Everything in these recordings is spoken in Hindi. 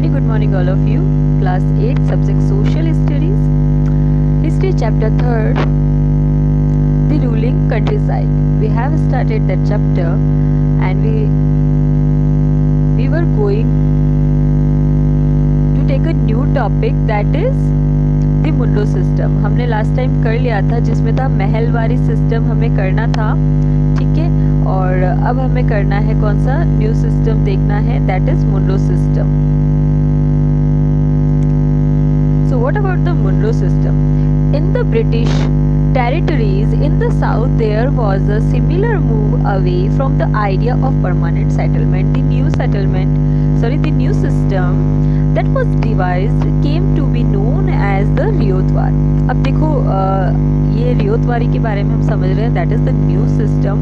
Very good morning all of you. Class 8 subject Social Studies. History chapter 3rd. The ruling countryside. We have started that chapter and we were going to take a new topic, that is the Munro system. हमने लास्ट टाइम कर लिया था जिसमें था महलवारी सिस्टम हमें करना था, ठीक है। और अब हमें करना है कौन सा न्यू सिस्टम देखना है, that is Munro system. So what about the Munro system? In the British territories in the south there was a similar move away from the idea of permanent settlement. The new system that was devised came to be known as the रियोतवार। अब देखो ये रियोतवारी के बारे में हम समझ रहे हैं, that is the new system.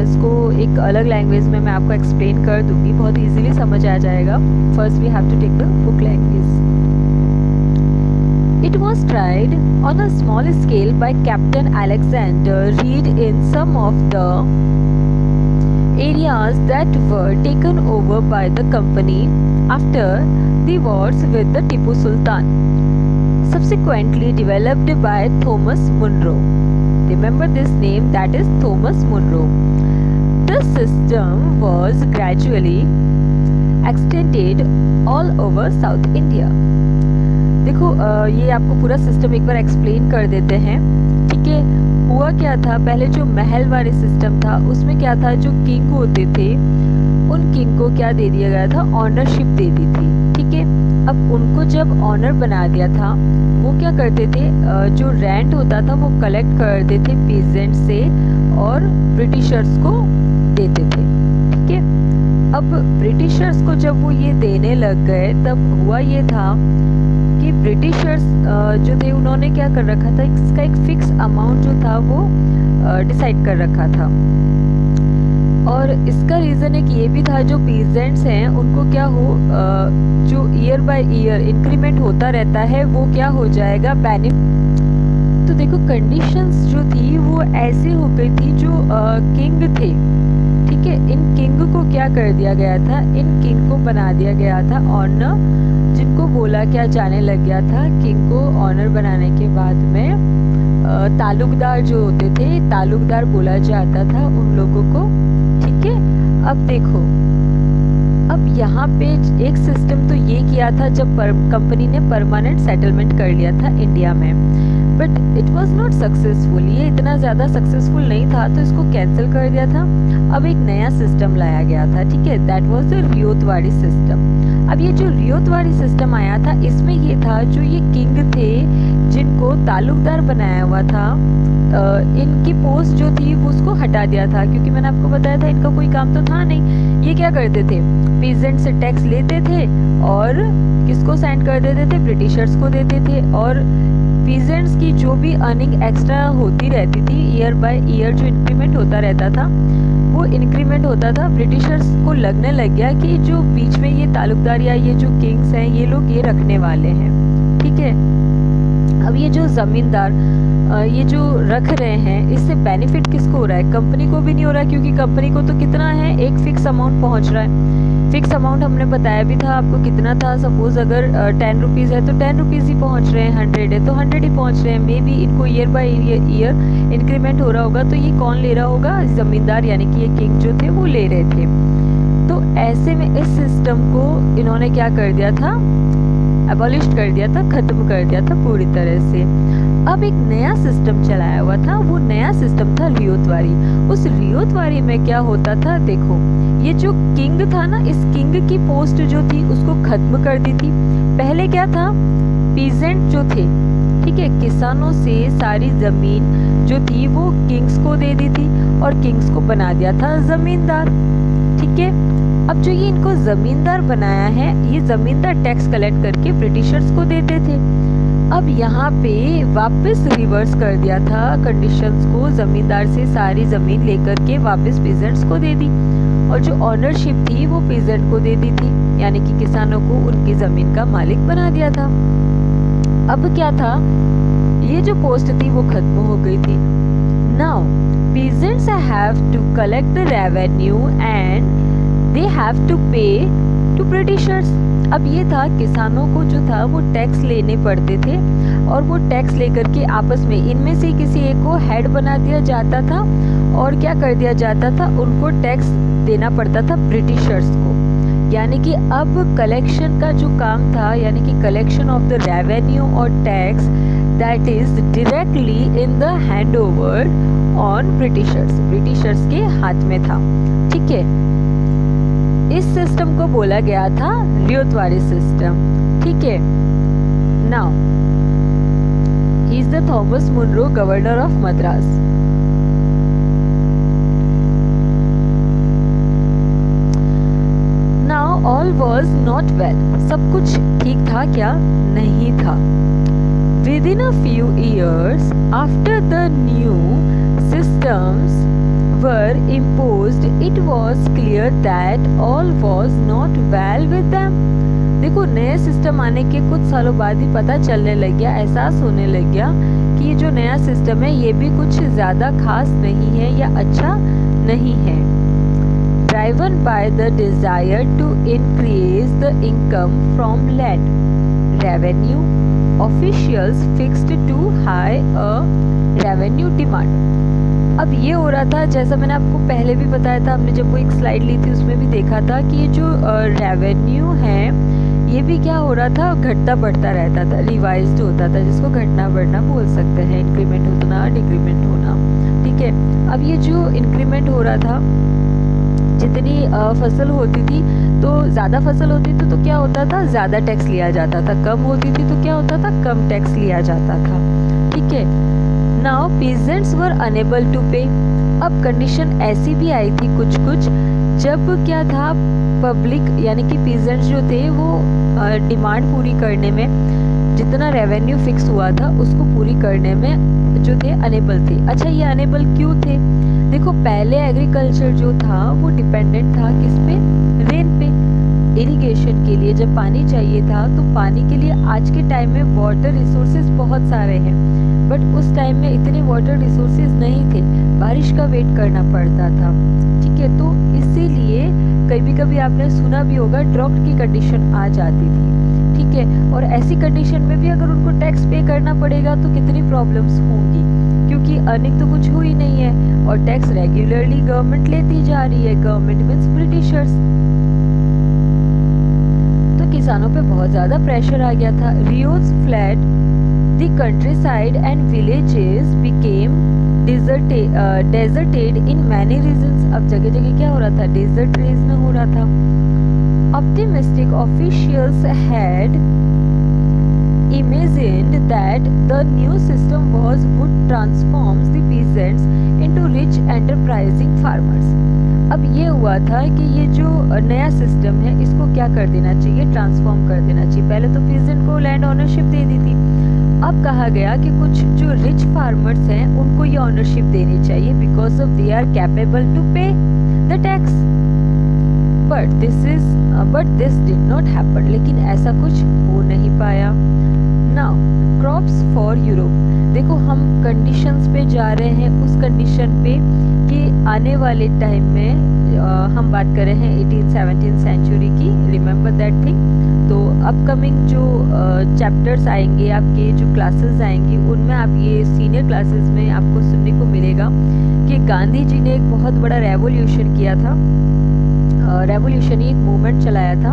इसको एक अलग लैंग्वेज में मैं आपको एक्सप्लेन कर दूंगी, बहुत इजीली समझ आ जाएगा। First we have to take the book language. It was tried on a small scale by Captain Alexander Reed in some of the areas that were taken over by the company after the wars with the Tipu Sultan, subsequently developed by Thomas Munro. Remember this name, that is Thomas Munro. The system was gradually extended all over South India. देखो ये आपको पूरा सिस्टम एक बार एक्सप्लेन कर देते हैं, ठीक है। हुआ क्या था, पहले जो महलवारी सिस्टम था उसमें क्या था, जो किंग होते थे उन किंग को क्या दे दिया गया था, ऑनरशिप दे दी थी, ठीक है। अब उनको जब ऑनर बना दिया था, वो क्या करते थे, जो रेंट होता था वो कलेक्ट करते थे पीजेंट से और ब्रिटिशर्स को देते थे, ठीक है। अब ब्रिटिशर्स को जब वो ये देने लग गए तब हुआ ये था कि ब्रिटिशर्स जो थे उन्होंने क्या कर रखा था, इसका एक फिक्स अमाउंट जो था वो डिसाइड कर रखा था। और इसका रीज़न एक ये भी था, जो पीजेंट्स हैं उनको क्या हो, जो ईयर बाय ईयर इंक्रीमेंट होता रहता है वो क्या हो जाएगा, बेनिफिट। तो देखो कंडीशंस जो थी वो ऐसी हो गई थी, जो किंग थे, ठीक है, इन किंग को क्या कर दिया गया था, इन किंग को बना दिया गया था ऑनर, जिनको बोला क्या जाने लग गया था, किंग को ऑनर बनाने के बाद में तालुकदार जो होते थे, तालुकदार बोला जाता था उन लोगों को, ठीक है। अब देखो, अब यहाँ पे एक सिस्टम तो ये किया था जब कंपनी ने परमानेंट सेटलमेंट कर लिया था इंडिया में, but it was not successful, ये इतना ज़्यादा सक्सेसफुल नहीं था तो इसको कैंसिल कर दिया था। अब एक नया सिस्टम लाया गया था, ठीक है, that was the ryotwari system. अब ये जो रियोतवारी सिस्टम आया था, इसमें ये था, जो ये किंग थे जिनको तालुकदार बनाया हुआ था, इनकी पोस्ट जो थी वो उसको हटा दिया था, क्योंकि मैंने आपको बताया था इनका कोई काम तो था नहीं। ये क्या करते थे, पीजेंट से टैक्स लेते थे और किसको सेंड कर देते थे, ब्रिटिशर्स को देते थे। और पीजेंट्स की जो भी अर्निंग एक्स्ट्रा होती रहती थी, ईयर बाय ईयर जो इंक्रीमेंट होता रहता था, वो इंक्रीमेंट होता था। ब्रिटिशर्स को लगने लग गया कि जो बीच में ये तालुकदार या ये जो किंग्स हैं ये लोग ये रखने वाले हैं, ठीक है। अब ये जो ज़मींदार ये जो रख रहे हैं, इससे बेनिफिट किसको हो रहा है, कंपनी को भी नहीं हो रहा, क्योंकि कंपनी को तो कितना है, एक फिक्स अमाउंट पहुंच रहा है। फिक्स अमाउंट हमने बताया भी था आपको कितना था, सपोज अगर 10 रुपीज़ है तो 10 रुपीज़ ही पहुंच रहे हैं, 100 है तो 100 ही पहुंच रहे हैं। मे बी इनको ईयर बाय ईयर इंक्रीमेंट हो रहा होगा, तो ये कौन ले रहा होगा, ज़मींदार, यानी कि ये किंग जो थे वो ले रहे थे। तो ऐसे में इस सिस्टम को इन्होंने क्या कर दिया था, एबॉलिश कर दिया था, ख़त्म कर दिया था पूरी तरह से। अब एक नया सिस्टम चलाया हुआ था, वो नया सिस्टम था रियोतवारी। उस रियोतवारी में क्या होता था, देखो ये जो किंग था ना, इस किंग की पोस्ट जो थी उसको खत्म कर दी थी। पहले क्या था, पीजेंट जो थे, ठीक है, किसानों से सारी ज़मीन जो थी वो किंग्स को दे दी थी और किंग्स को बना दिया था ज़मींदार, ठीक है। अब जो ये इनको ज़मींदार बनाया है, ये ज़मींदार टैक्स कलेक्ट करके ब्रिटिशर्स को देते थे। अब यहाँ पे वापस रिवर्स कर दिया था कंडीशंस को, ज़मींदार से सारी ज़मीन लेकर के वापस पीजेंट्स को दे दी, और जो ऑनरशिप थी वो पीजेंट को दे दी थी, यानी कि किसानों को उनकी ज़मीन का मालिक बना दिया था। अब क्या था, ये जो पोस्ट थी वो खत्म हो गई थी। Now peasants have to collect the revenue and they have to pay to Britishers. अब ये था किसानों को जो था वो टैक्स लेने पड़ते थे और वो टैक्स लेकर के आपस में इनमें से किसी एक को हेड बना दिया जाता था और क्या कर दिया जाता था, उनको टैक्स देना पड़ता था ब्रिटिशर्स को। यानी कि अब कलेक्शन का जो काम था, यानी कि कलेक्शन ऑफ द रेवेन्यू और tax, that is directly in the hand over on Britishers के हाथ में था। ठीक है, इस सिस्टम को बोला गया था रियोतवारी सिस्टम। ठीक है, now he is the Thomas Munro, governor of Madras. Now all was not well, सब कुछ ठीक था क्या? नहीं था। Within a few years after the new systems were imposed, it was clear that all was not well with them. देखो, नए सिस्टम आने के कुछ सालों बाद ही पता चलने लग गया, एहसास होने लग गया कि ये जो नया सिस्टम है ये भी कुछ ज़्यादा खास नहीं है या अच्छा नहीं है। Driven by the desire to increase the income from land, revenue officials fixed too high a revenue demand. अब ये हो रहा था, जैसा मैंने आपको पहले भी बताया था, हमने जब वो एक स्लाइड ली थी उसमें भी देखा था कि ये जो रेवेन्यू है ये भी क्या हो रहा था, घटता बढ़ता रहता था, रिवाइज्ड होता था, जिसको घटना बढ़ना बोल सकते हैं, इंक्रीमेंट होना, डिक्रीमेंट होना। ठीक है, अब ये जो इंक्रीमेंट हो रहा था, जितनी फसल होती थी तो ज़्यादा फसल होती थी तो क्या होता था, ज़्यादा टैक्स लिया जाता था, कम होती थी तो क्या होता था, कम टैक्स लिया जाता था। ठीक है, now peasants were unable to pay. अब कंडीशन ऐसी भी आई थी कुछ जब क्या था, पब्लिक यानी कि पीजेंट्स जो थे वो डिमांड पूरी करने में, जितना रेवेन्यू फिक्स हुआ था उसको पूरी करने में जो थे अनेबल थे। अच्छा, ये अनेबल क्यों थे? देखो, पहले एग्रीकल्चर जो था वो डिपेंडेंट था किस पे, रेन पे। इरिगेशन के लिए जब पानी चाहिए था तो पानी के लिए आज के टाइम में वाटर रिसोर्सेज बहुत सारे हैं, बट उस टाइम में इतने वाटर रिसोर्सेज नहीं थे, बारिश का वेट करना पड़ता था। ठीक है, तो इसीलिए कभी आपने सुना भी होगा ड्रॉट की कंडीशन आ जाती थी। ठीक है, और ऐसी कंडीशन में भी अगर उनको टैक्स पे करना पड़ेगा तो कितनी प्रॉब्लम्स होंगी, क्योंकि अर्निंग तो कुछ हुई नहीं है और टैक्स रेगुलरली गवर्नमेंट लेती जा रही है, गवर्नमेंट मीन्स ब्रिटिशर्स। तो किसानों पे बहुत ज़्यादा प्रेशर आ गया था। रियोज fled the countryside and villages became deserted in many regions. अब जगह जगह क्या हो रहा था, डेजर्ट रीजन हो रहा था। Optimistic officials had imagined that the new system would transform the peasants into rich enterprising farmers. अब ये हुआ था कि ये जो नया सिस्टम है इसको क्या कर देना चाहिए, ट्रांसफॉर्म कर देना चाहिए। पहले तो पीजेंट को लैंड ऑनरशिप दे दी थी, अब कहा गया कि कुछ जो रिच फार्मर्स हैं उनको ये ऑनरशिप देनी चाहिए, because of they are capable to pay the tax. But this did not happen, लेकिन ऐसा कुछ हो नहीं पाया। Now crops for Europe. देखो, हम कंडीशंस पे जा रहे हैं, उस कंडीशन पे कि आने वाले टाइम में हम बात कर रहे हैं 18-17 सेंचुरी की, रिमेंबर दैट थिंग। तो अपकमिंग जो चैप्टर्स आएंगे, आपके जो क्लासेस आएंगी, उनमें आप ये सीनियर क्लासेस में आपको सुनने को मिलेगा कि गांधी जी ने एक बहुत बड़ा रेवोल्यूशन किया था, रेवोल्यूशन ही एक मूवमेंट चलाया था।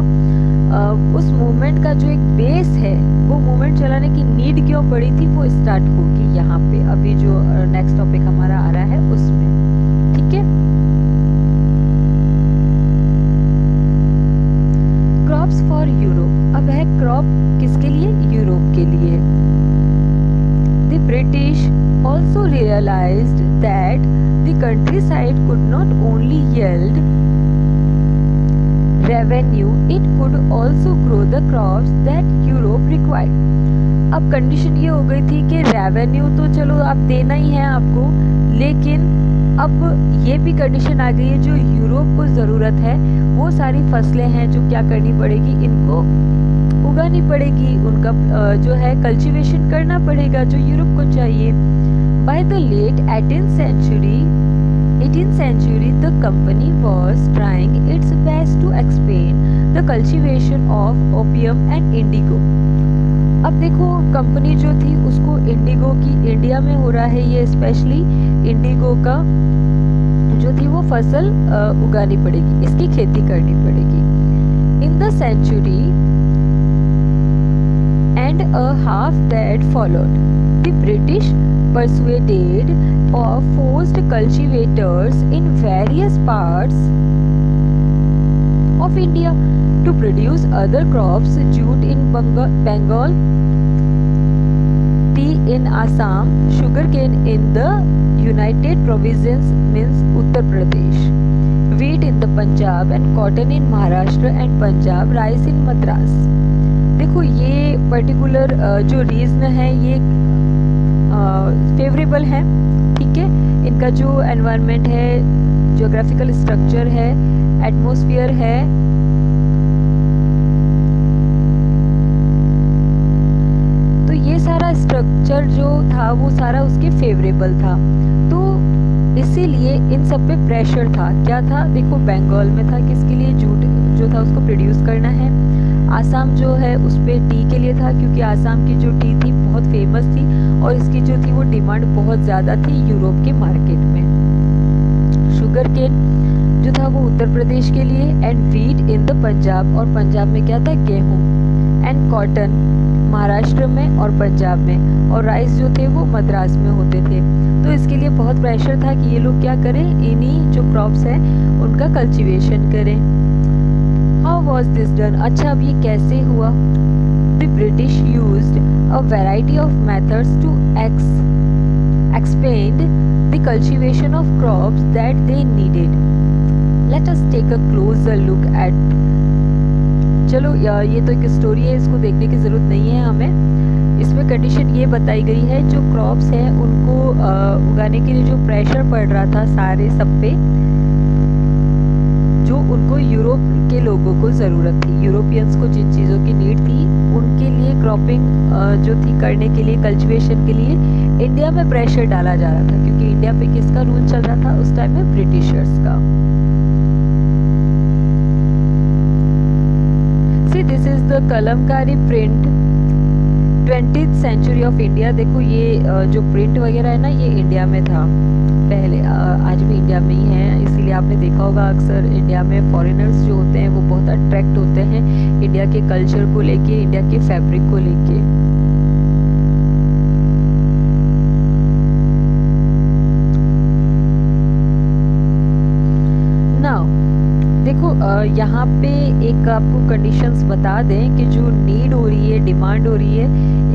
उस मूवमेंट का जो एक बेस है, वो मूवमेंट चलाने की नीड क्यों पड़ी थी, वो स्टार्ट होगी यहाँ पे, अभी जो नेक्स्ट टॉपिक हमारा आ रहा है उसमें। ठीक है, क्रॉप्स फॉर यूरोप। अब है क्रॉप किसके लिए, यूरोप के लिए। The British also realized that the countryside could not only yield revenue, it could also grow the crops that Europe required. अब कंडीशन ये हो गई थी कि रेवेन्यू तो चलो आप देना ही है आपको, लेकिन अब ये भी कंडीशन आ गई है जो यूरोप को ज़रूरत है, वो सारी फसलें हैं जो क्या करनी पड़ेगी, इनको उगानी पड़ेगी, उनका जो है कल्टीवेशन करना पड़ेगा जो यूरोप को चाहिए। By the late 18th century 18th century, the company was trying its best to expand the cultivation of opium and indigo. अब देखो कंपनी जो थी उसको इंडिगो की, इंडिया में हो रहा है ये स्पेशली इंडिगो का जो थी वो फसल उगानी पड़ेगी, इसकी खेती करनी पड़ेगी. In the century and a half that followed, the British persuaded or forced cultivators in various parts of India to produce other crops, jute in Bengal, tea in Assam, sugarcane in the United Provinces means Uttar Pradesh, wheat in the Punjab and cotton in Maharashtra and Punjab, rice in Madras. देखो ये पर्टिकुलर जो रीजन है ये फेवरेबल है, ठीक है. इनका जो एनवायरनमेंट है, ज्योग्राफिकल स्ट्रक्चर है, एटमॉस्फेयर है, तो ये सारा स्ट्रक्चर जो था वो सारा उसके फेवरेबल था. तो इसीलिए इन सब पे प्रेशर था. क्या था? देखो बंगाल में था किसके लिए, जूट जो था उसको प्रोड्यूस करना है. आसाम जो है उस पर टी के लिए था, क्योंकि आसाम की जो टी थी बहुत फेमस थी और इसकी जो थी वो डिमांड बहुत ज़्यादा थी यूरोप के मार्केट में. शुगर केन जो था वो उत्तर प्रदेश के लिए, and wheat in the Punjab, और पंजाब में क्या था? गेहूँ. एंड कॉटन महाराष्ट्र में और पंजाब में, और राइस जो थे वो मद्रास में होते थे. तो इसके लिए बहुत प्रेशर था कि ये लोग क्या करें, इन्हीं जो क्रॉप्स हैं उनका कल्टीवेशन करें. How was this done? अच्छा, अब ये कैसे हुआ? The British used a variety of methods to expand the cultivation of crops that they needed. Let us take a closer look at. चलो ये तो एक स्टोरी है, इसको देखने की ज़रूरत नहीं है हमें. इसमें कंडीशन ये बताई गई है, जो क्रॉप्स हैं उनको उगाने के लिए जो प्रेशर पड़ रहा था सारे सब पे, जो उनको यूरोप के लोगों को ज़रूरत थी, यूरोपियंस को जिन चीज़ों की नीड थी उनके लिए क्रॉपिंग जो थी करने के लिए, कल्टीवेशन के लिए इंडिया में प्रेशर डाला जा रहा था. क्योंकि इंडिया पे किसका रूल चल रहा था उस टाइम में? ब्रिटिशर्स का. See this is the kalamkari print 20th century of India. देखो ये जो प्रिंट वगैरह है ना, ये इंडिया में था पहले, आज भी इंडिया में ही है. इसीलिए आपने देखा होगा अक्सर इंडिया में फॉरेनर्स जो होते हैं वो बहुत अट्रैक्ट होते हैं इंडिया के कल्चर को लेके, इंडिया के फैब्रिक को लेके. नाउ देखो यहाँ पे एक आपको कंडीशंस बता दें कि जो नीड हो रही है, डिमांड हो रही है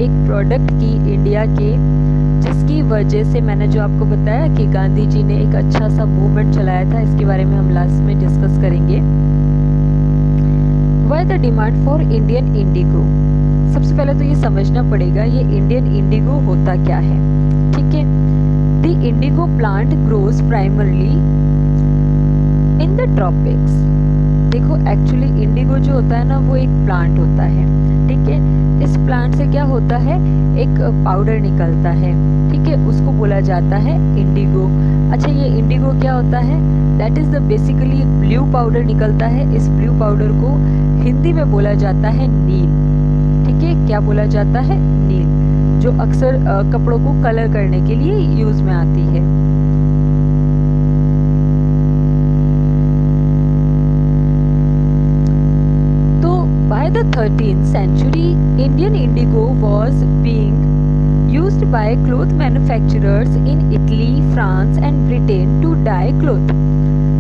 एक प्रोडक्ट की इंडिया के, जिसकी वजह से मैंने जो आपको बताया कि गांधी जी ने एक अच्छा सा मूवमेंट चलाया था, इसके बारे में हम लास्ट में डिस्कस करेंगे. Why the demand for Indian Indigo? सबसे पहले तो ये समझना पड़ेगा ये इंडियन इंडिगो होता क्या है, ठीक है. The Indigo plant grows primarily in the tropics. देखो एक्चुअली इंडिगो जो होता है ना वो एक प्लांट होता है, ठीक है. इस प्लांट से क्या होता है, एक पाउडर निकलता है, ठीक है, उसको बोला जाता है इंडिगो. अच्छा, ये इंडिगो क्या होता है? That is the basically blue powder निकलता है. इस ब्लू पाउडर को हिंदी में बोला जाता है नील, ठीक है. क्या बोला जाता है? नील, जो अक्सर कपड़ों को कलर करने के लिए यूज में आती है. By the 13th century, Indian indigo was being used by cloth manufacturers in Italy, France and Britain to dye cloth.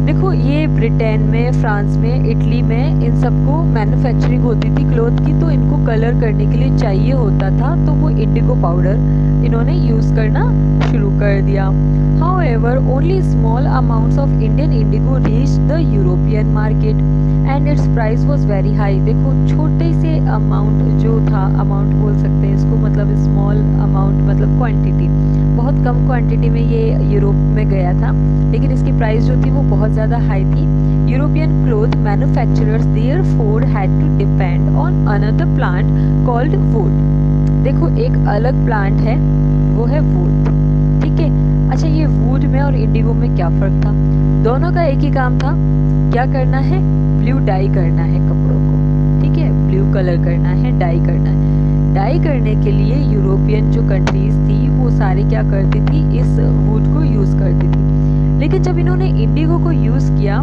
देखो ये ब्रिटेन में, फ्रांस में, इटली में इन सबको मैन्युफैक्चरिंग होती थी क्लॉथ की, तो इनको कलर करने के लिए चाहिए होता था, तो वो इंडिगो पाउडर इन्होंने यूज़ करना शुरू कर दिया. However, only small amounts of Indian indigo reached the European market and its price was very high. देखो छोटे से अमाउंट जो था, अमाउंट बोल सकते हैं इसको, मतलब स्मॉल अमाउंट मतलब क्वांटिटी, बहुत कम क्वांटिटी में ये यूरोप में गया था, लेकिन इसकी प्राइस जो थी वो बहुत ज़्यादा हाई थी. European cloth manufacturers therefore had to depend on another plant called woad. देखो एक अलग प्लांट है वो है वुड, ठीक है. अच्छा, ये वुड में और इंडिगो में क्या फ़र्क था? दोनों का एक ही काम था, क्या करना है? ब्लू डाई करना है कपड़ों को, ठीक है, ब्लू कलर करना है, डाई करना है। डाई करने के लिए यूरोपियन जो कंट्रीज़ थी वो सारी क्या करती थी, इस वुड को यूज़ करती थी। लेकिन जब इन्होंने इंडिगो को यूज़ किया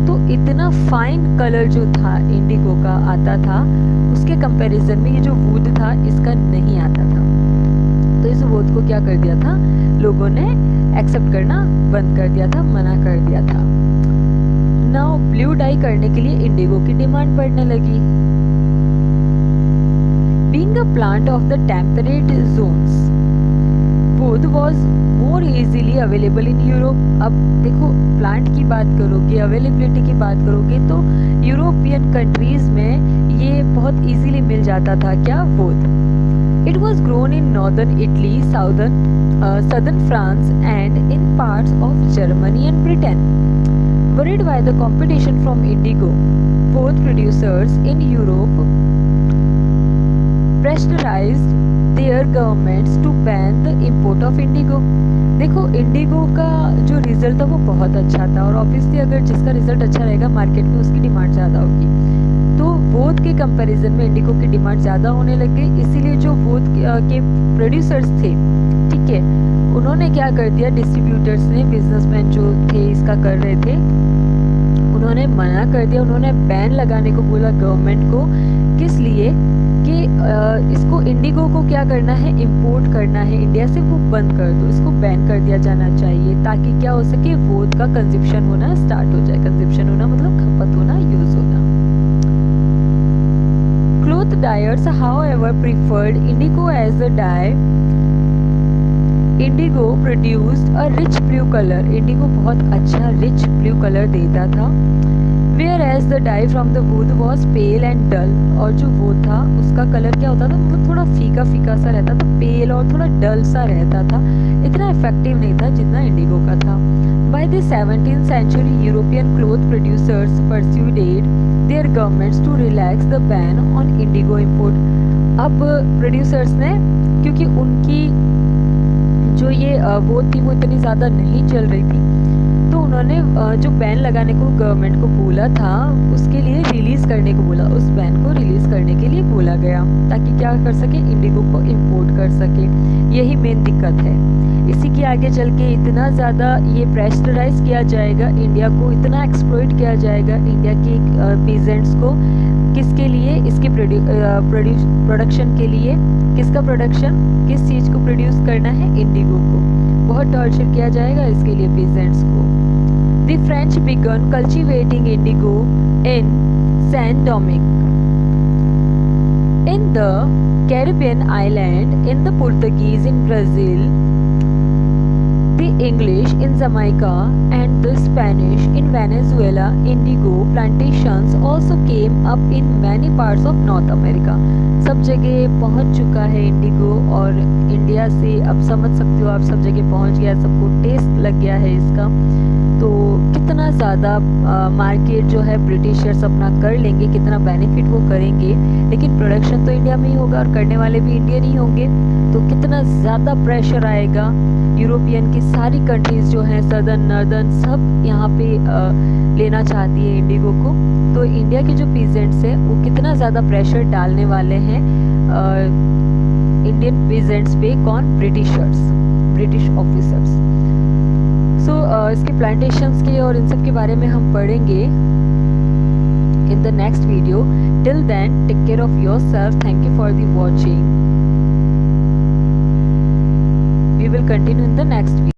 तो इतना फाइन कलर जो था इंडिगो का आता था, उसके कंपैरिजन में ये जो वुड था इसका नहीं आता था। तो इस वुड को क्या कर दिया था, लोगों ने एक्सेप्ट करना बंद कर दिया था, मना कर दिया था। नाउ ब्लू डाई करने के लिए इंडिगो की डिमांड बढ़ने लगी। Being a plant of the temperate zones, woad was more easily available in Europe. अब देखो, प्लांट की बात करोगे, अवेलेबिलिटी की बात करोगे तो यूरोपियन कंट्रीज में ये बहुत इजीली मिल जाता था। क्या? Would. It was grown in northern Italy, southern France and in parts of Germany and Britain. Worried by the competition from indigo, wood producers in Europe pressurized their governments to ban the import of indigo. देखो, इंडिगो का जो रिजल्ट था वो बहुत अच्छा था और ऑब्वियसली अगर जिसका रिजल्ट अच्छा रहेगा मार्केट में उसकी डिमांड ज़्यादा होगी। तो वोट के कंपैरिजन में इंडिगो की डिमांड ज़्यादा होने लग गई, इसीलिए जो वोट के प्रोड्यूसर्स थे, ठीक है, उन्होंने क्या कर दिया, डिस्ट्रीब्यूटर्स ने, बिजनेसमैन जो थे इसका कर रहे थे, उन्होंने मना कर दिया, उन्होंने बैन लगाने को बोला गवर्नमेंट को। किस लिए? कि इसको इंडिगो को क्या करना है, इंपोर्ट करना है इंडिया से, वो बंद कर दो, इसको बैन कर दिया जाना चाहिए ताकि क्या हो सके, वोट का कंजप्शन होना स्टार्ट हो जाए। कंजप्शन होना मतलब खपत होना, यूज होना। Cloth dyers however preferred indigo as a dye. Indigo produced a rich blue colour, indigo बहुत अच्छा रिच ब्लू कलर देता था। Whereas the dye from the woad was pale and dull, और जो वुड था उसका कलर क्या होता था, मतलब थोड़ा फीका फीका सा रहता था, पेल और थोड़ा डल सा रहता था, इतना इफेक्टिव नहीं था जितना इंडिगो का था। By the 17th century European cloth producers persuaded their governments to relax the ban on indigo import. अब प्रोड्यूसर्स ने, क्योंकि उनकी जो ये वोट थी वो इतनी ज़्यादा नहीं चल रही थी, तो उन्होंने जो बैन लगाने को गवर्नमेंट को बोला था उसके लिए रिलीज़ करने को बोला, उस बैन को रिलीज़ करने के लिए बोला गया ताकि क्या कर सके, इंडिगो को इंपोर्ट कर सके। यही मेन दिक्कत है। इसी के आगे चल के इतना ज़्यादा ये प्रेशराइज किया जाएगा इंडिया को, इतना एक्सप्लॉइट किया जाएगा इंडिया के पीजेंट्स को। किसके लिए? इसके प्रोडक्शन के लिए। किसका प्रोडक्शन? किस चीज़ को प्रोड्यूस करना है? इंडिगो को। बहुत टॉर्चर किया जाएगा इसके लिए पीजेंट्स को। The French began cultivating indigo in Saint-Domingue, in the Caribbean island, in the Portuguese in Brazil, the English in Jamaica, and the Spanish in Venezuela. Indigo plantations also came up in many parts of North America. सब जगह पहुंच चुका है इंडिगो, और इंडिया से अब समझ सकते हो आप, सब जगह पहुंच गया, सबको टेस्ट लग गया है इसका। तो कितना ज़्यादा मार्केट जो है ब्रिटिशर्स अपना कर लेंगे, कितना बेनिफिट वो करेंगे, लेकिन प्रोडक्शन तो इंडिया में ही होगा और करने वाले भी इंडियन ही होंगे। तो कितना ज़्यादा प्रेशर आएगा, यूरोपियन की सारी कंट्रीज़ जो हैं, सदर्न नॉर्दर्न, सब यहाँ पे लेना चाहती है इंडिगो को। तो इंडिया के जो पीजेंट्स हैं वो कितना ज़्यादा प्रेशर डालने वाले हैं इंडियन पीजेंट्स पे। कौन? Britishers, British officers. सो इसके प्लांटेशंस के और इन सब के बारे में हम पढ़ेंगे in the next video. Till then, take care of yourself. Thank you for the watching. We will continue in the next video.